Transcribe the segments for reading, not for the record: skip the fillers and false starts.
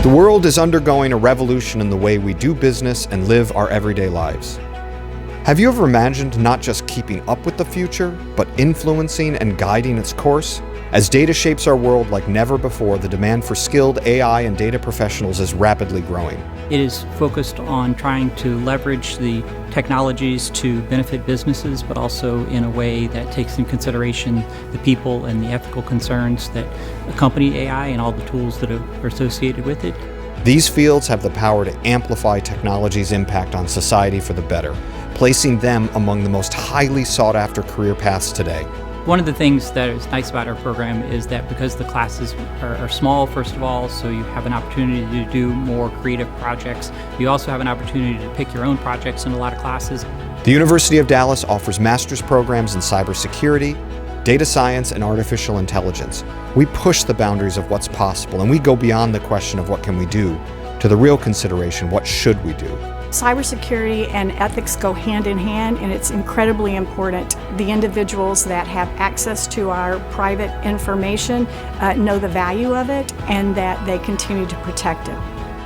The world is undergoing a revolution in the way we do business and live our everyday lives. Have you ever imagined not just keeping up with the future, but influencing and guiding its course? As data shapes our world like never before, the demand for skilled AI and data professionals is rapidly growing. It is focused on trying to leverage the technologies to benefit businesses, but also in a way that takes into consideration the people and the ethical concerns that accompany AI and all the tools that are associated with it. These fields have the power to amplify technology's impact on society for the better, placing them among the most highly sought-after career paths today. One of the things that is nice about our program is that because the classes are small, first of all, so you have an opportunity to do more creative projects. You also have an opportunity to pick your own projects in a lot of classes. The University of Dallas offers master's programs in cybersecurity, data science, and artificial intelligence. We push the boundaries of what's possible, and we go beyond the question of what can we do to the real consideration, what should we do? Cybersecurity and ethics go hand in hand, and it's incredibly important. The individuals that have access to our private information know the value of it and that they continue to protect it.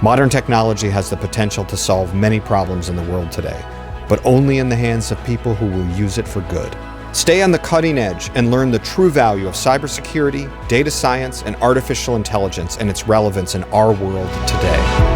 Modern technology has the potential to solve many problems in the world today, but only in the hands of people who will use it for good. Stay on the cutting edge and learn the true value of cybersecurity, data science, and artificial intelligence and its relevance in our world today.